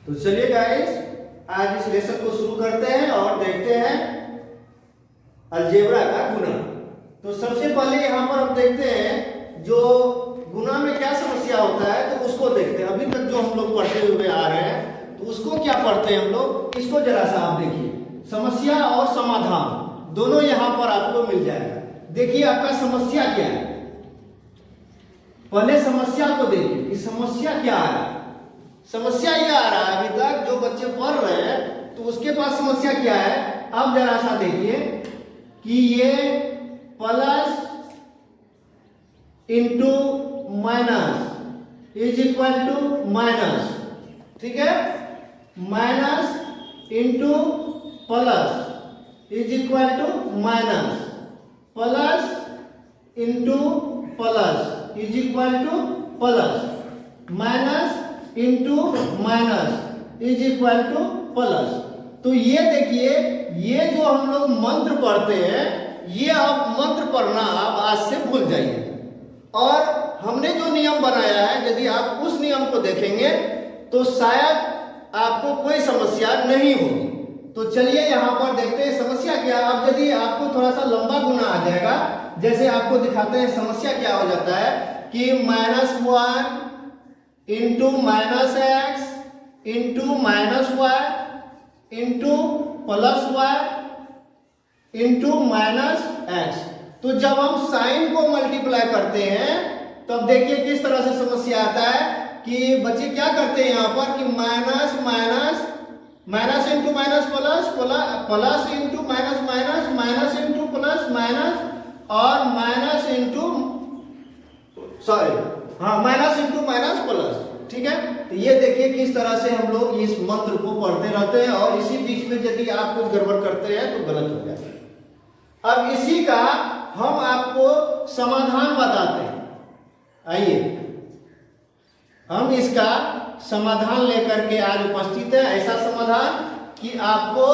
तो चलिए गाइस, आज इस लेसन को शुरू करते हैं और देखते हैं अलजेब्रा का गुना। तो सबसे पहले यहाँ पर हम देखते हैं जो गुना में क्या समस्या होता है, तो उसको देखते हैं। अभी तक जो हम लोग पढ़ते हुए आ रहे हैं, तो उसको क्या पढ़ते हैं हम लोग, इसको जरा सा आप देखिए। समस्या और समाधान दोनों यहाँ पर आपको मिल जाएगा। देखिए आपका समस्या क्या है, पहले समस्या को देखिए कि समस्या क्या है। समस्या ये आ रहा है, अभी तक जो बच्चे पढ़ रहे हैं तो उसके पास समस्या क्या है। अब जरा सा देखिए कि ये plus into minus is equal to minus, ठीक है। Minus into plus is equal to minus, plus into plus is equal to plus, minus into minus is equal to plus. तो ये देखिए, ये जो हम लोग मंत्र पढ़ते हैं, ये आप मंत्र पढ़ना आप आज से भूल जाइए। और हमने जो नियम बनाया है, यदि आप उस नियम को देखेंगे तो शायद आपको कोई समस्या नहीं होगी। तो चलिए यहाँ पर देखते हैं समस्या क्या। अब यदि आपको थोड़ा सा लंबा गुना आ जाएगा, जैसे आपको दिखाते हैं समस्या क्या हो जाता है कि -1 into minus X into minus Y into plus Y into minus X. तो जब हम साइन को मल्टीप्लाई करते हैं तब देखिए किस तरह से समस्या आता है कि बच्चे क्या करते हैं यहाँ पर कि minus minus minus into minus plus, plus into minus minus, minus into plus minus, और minus into minus into minus plus, ठीक है। तो ये देखिए किस तरह से हम लोग इस मंत्र को पढ़ते रहते हैं और इसी बीच में यदि आप कुछ गड़बड़ करते हैं तो गलत हो जाता है। अब इसी का हम आपको समाधान बताते हैं। आइए हम इसका समाधान लेकर के आज उपस्थित है। ऐसा समाधान कि आपको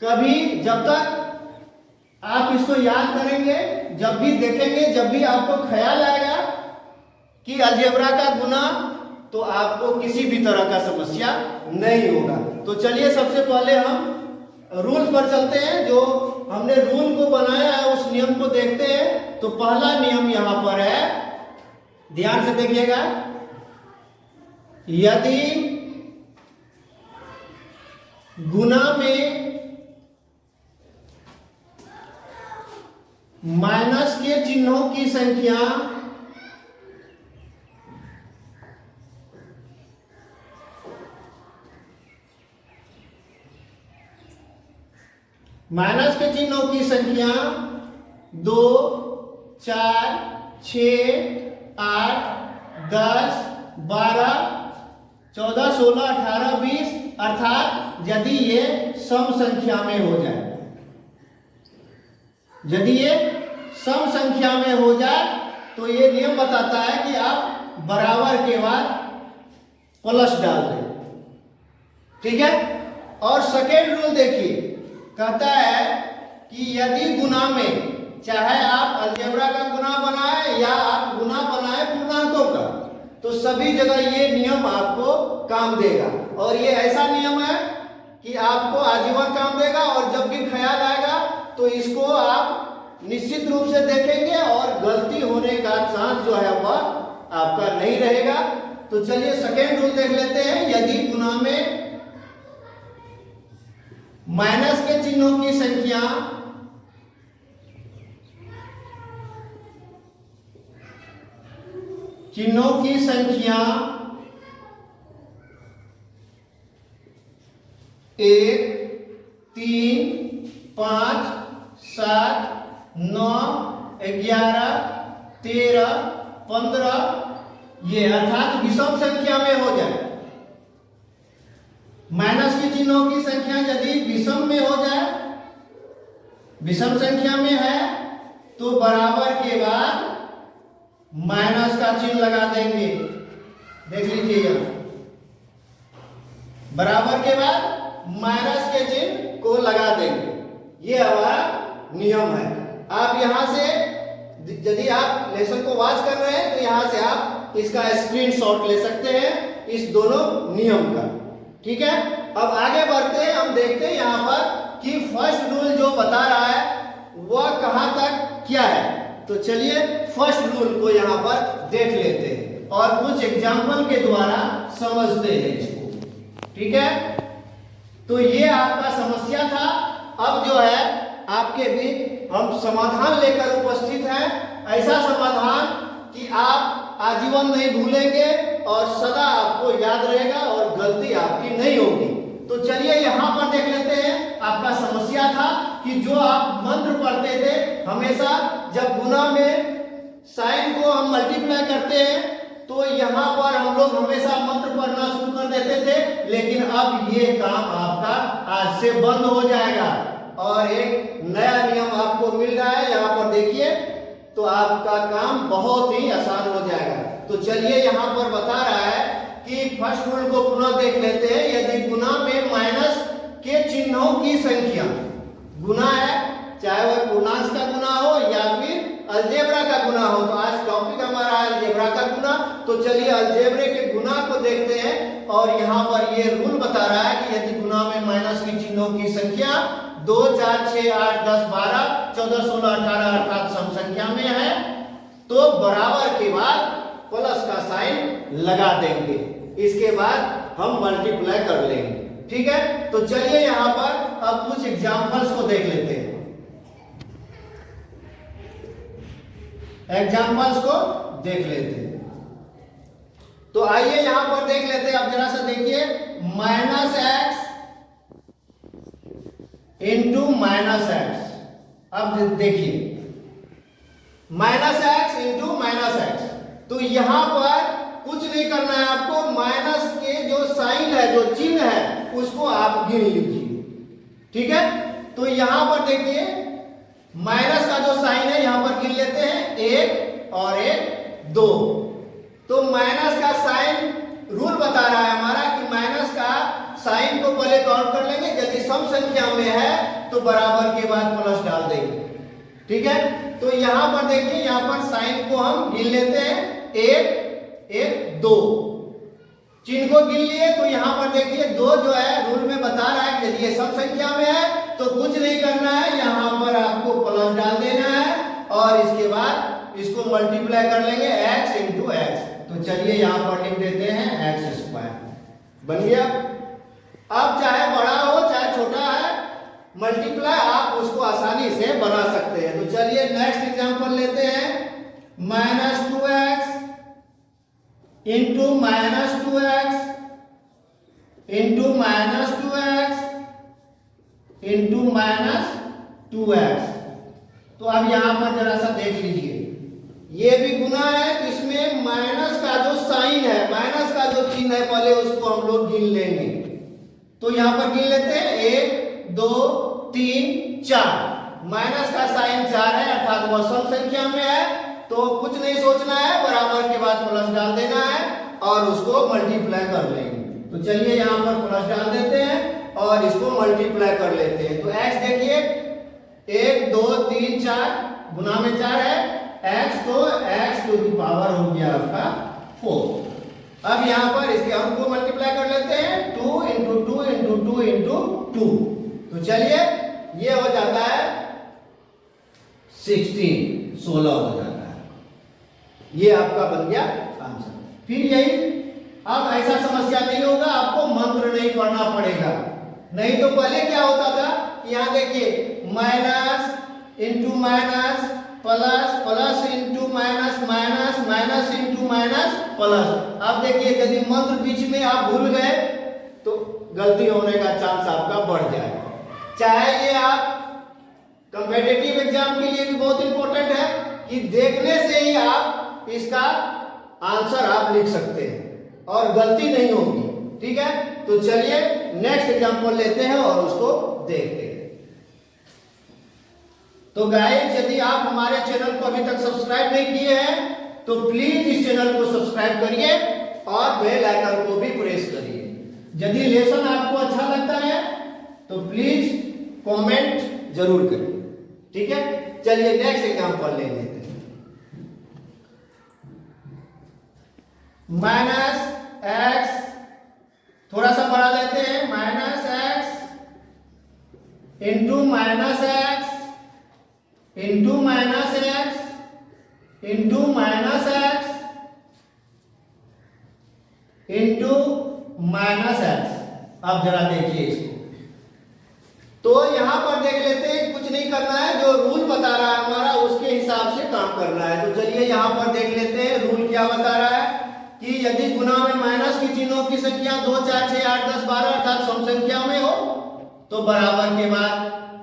कभी, जब तक आप इसको याद करेंगे, जब भी देखेंगे, जब भी आपको ख्याल आएगा कि अलजेब्रा का गुना, तो आपको किसी भी तरह का समस्या नहीं होगा। तो चलिए सबसे पहले हम रूल पर चलते हैं। जो हमने रूल को बनाया है उस नियम को देखते हैं। तो पहला नियम यहां पर है, ध्यान से देखिएगा। यदि गुना में माइनस के चिन्हों की संख्या माइनस के चिन्हों की संख्या 2, 4, 6, 8, 10, 12, 14, 16, 18, 20, अर्थात यदि ये सम संख्या में हो जाए, यदि ये सम संख्या में हो जाए तो ये नियम बताता है कि आप बराबर के बाद प्लस डाल दें, ठीक है। और सेकेंड रूल देखिए, कहता है कि यदि गुना में, चाहे आप अलजेब्रा का गुना बनाए या आप गुना बनाए पूर्णांकों का, तो सभी जगह ये नियम आपको काम देगा। और ये ऐसा नियम है कि आपको आजीवन काम देगा। और जब भी ख्याल आएगा तो इसको आप निश्चित रूप से देखेंगे और गलती होने का चांस जो है वह आपका नहीं रहेगा। तो चलिए सेकेंड रूल देख लेते हैं। यदि गुना में माइनस के चिन्हों की संख्या एक, 3, 5, 7, 9, 11, 13, 15, ये अर्थात विषम संख्या में हो जाए। माइनस के चिन्हों की संख्या यदि विषम में हो जाए, विषम संख्या में है, तो बराबर के बाद माइनस का चिन्ह लगा देंगे। देख लीजिएगा, बराबर के बाद माइनस के चिन्ह को लगा देंगे। ये हमारा नियम है। आप यहां से, यदि आप लेसन को वॉच कर रहे हैं तो यहां से आप इसका स्क्रीनशॉट ले सकते हैं इस दोनों नियम का। ठीक है, अब आगे बढ़ते हैं, हम देखते हैं यहाँ पर कि फर्स्ट रूल जो बता रहा है वह कहाँ तक क्या है। तो चलिए फर्स्ट रूल को यहाँ पर देख लेते हैं और कुछ एग्जाम्पल के द्वारा समझते हैं इसको। ठीक है, तो ये आपका समस्या था। अब जो है आपके बीच हम समाधान लेकर उपस्थित हैं, ऐसा समाधान कि आप आजीवन नहीं भूलेंगे और सदा आपको याद रहेगा और गलती आपकी नहीं होगी। तो चलिए यहाँ पर देख लेते हैं। आपका समस्या था कि जो आप मंत्र पढ़ते थे, हमेशा जब गुना में साइन को हम मल्टीप्लाई करते हैं तो यहाँ पर हम लोग हमेशा मंत्र पढ़ना शुरू कर देते थे, लेकिन अब ये काम आपका आज से बंद हो जाएगा और एक नया नियम आपको मिल रहा है। यहाँ पर देखिए, तो आपका काम बहुत ही आसान हो जाएगा। तो चलिए यहाँ पर बता रहा है कि फर्स्ट रूल को पुनः देख लेते हैं। यदि गुना में माइनस के चिन्हों की संख्या, गुना है चाहे वह पूर्णांक का गुना हो या फिर अलजेब्रा का गुना हो, तो आज टॉपिक हमारा है अलजेब्रा का गुना। तो चलिए अलजेब्रे के गुना को देखते हैं और यहाँ पर ये रूल बता रहा है कि यदि गुना में माइनस की चिन्हों की संख्या 2, 4, 6, 8, 10, 12, 14, 16, 18 अर्थात सम संख्या में है तो बराबर के बाद प्लस का साइन लगा देंगे, इसके बाद हम मल्टीप्लाई कर लेंगे। ठीक है, तो चलिए यहाँ पर अब कुछ एग्जांपल्स को देख लेते हैं। एग्जांपल्स को देख लेते हैं। तो आइए यहां पर देख लेते हैं। अब जरा सा देखिए, minus X into minus x. अब देखिए minus X into minus X, तो यहां पर कुछ नहीं करना है आपको। माइनस के जो साइन है, जो चिन्ह है, उसको आप गिन लीजिए। ठीक है, तो यहां पर देखिए माइनस का जो साइन है यहां पर गिन लेते हैं, 1 और 1 2। तो माइनस का साइन रूल बता रहा है हमारा कि माइनस का साइन को पहले काउंट कर लेंगे, यदि सम संख्या में है तो बराबर के बाद प्लस डाल देंगे। ठीक है, तो यहां पर देखिए, यहां पर साइन को हम गिन लेते हैं, 1 1 2, चिन्ह को गिन लिए। तो यहां पर देखिए 2 जो है रूल में बता रहा है कि यदि ये सम संख्या में है तो कुछ नहीं करना है, यहां पर आपको प्लस डाल देना है और इसके बाद इसको मल्टीप्लाई कर लेंगे x इंटू एक्स। तो चलिए यहां पर लिख देते हैं एक्स स्क्वायर बन गया। अब चाहे बड़ा हो चाहे छोटा है, मल्टीप्लाई आप उसको आसानी से बना सकते हैं। तो चलिए नेक्स्ट एग्जांपल लेते हैं, minus 2x into minus 2x into minus 2x into minus 2x। तो अब यहां पर जरा सा देख लीजिए, ये भी गुना है, तो इसमें माइनस का जो साइन है, माइनस का जो चिन्ह है, पहले उसको हम लोग गिन लेंगे। तो यहां पर गिन लेते हैं, 1 2 3 4। माइनस का साइन 4 है अर्थात वह सम संख्या में है, तो कुछ नहीं सोचना है, बराबर के बाद प्लस डाल देना है और उसको मल्टीप्लाई कर लेंगे। तो चलिए यहां पर प्लस डाल देते हैं और इसको मल्टीप्लाई कर लेते हैं। तो x देखिए 1 2 3 4, गुना में 4 है x, तो x टू द पावर हो गया आपका 4। अब यहां पर इसके अंक को मल्टीप्लाई कर लेते हैं, 2 इंटू 2 इंटू 2 इंटू 2। तो चलिए ये हो जाता है 16 हो जाता है। ये आपका बन गया आंसर। फिर यही, अब ऐसा समस्या नहीं होगा, आपको मंत्र नहीं पढ़ना पड़ेगा। नहीं तो पहले क्या होता था, यहां देखिए minus into minus plus, plus into minus, minus minus into minus plus. अब देखिए यदि मंत्र बीच में आप भूल गए तो गलती होने का चांस आपका बढ़ जाएगा। चाहे ये आप कॉम्पिटिटिव एग्जाम के लिए भी बहुत इंपॉर्टेंट है कि देखने से ही आप इसका आंसर आप लिख सकते हैं और गलती नहीं होगी। ठीक है, तो चलिए नेक्स्ट एग्जांपल लेते हैं और उसको देखते हैं। तो गाइस, यदि आप हमारे चैनल को अभी तक सब्सक्राइब नहीं किए हैं तो प्लीज इस चैनल को सब्सक्राइब करिए और बेल आइकन को भी प्रेस करिए। यदि लेसन आपको अच्छा लगता है तो प्लीज कमेंट जरूर करिए। ठीक है, चलिए नेक्स्ट एग्जांपल ले लेते हैं। माइनस एक्स, थोड़ा सा बढ़ा लेते हैं, minus X into minus X into minus X into minus X into minus x. अब जरा देखिए इसको, तो यहां पर देख लेते हैं, कुछ नहीं करना है, जो रूल बता रहा है हमारा उसके हिसाब से काम करना है। तो चलिए यहां पर देख लेते हैं रूल क्या बता रहा है कि यदि गुना में माइनस के चिन्हों की संख्या 2, 4, 6, 8, 10, 12 अर्थात सम संख्या में हो तो बराबर के बाद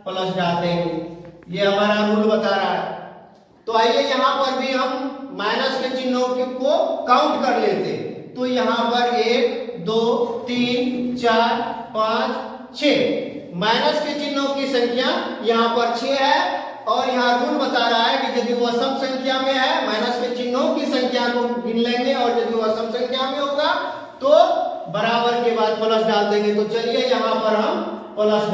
प्लस डाल देंगे। ये हमारा रूल बता रहा है। तो आइए यहां पर भी हम माइनस के चिन्हों को काउंट कर लेते हैं। तो यहां पर 1, 2, 3, 4, 5, 6 माइनस के चिन्हों की संख्या यहां पर 6 है। और यहाँ रूल बता रहा है कि यदि वह सम संख्या में है माइनस के चिन्हों की संख्या को गिन लेंगे, और यदि वह सम संख्या में होगा तो बराबर के बाद प्लस डाल देंगे। तो चलिए यहाँ पर हम प्लस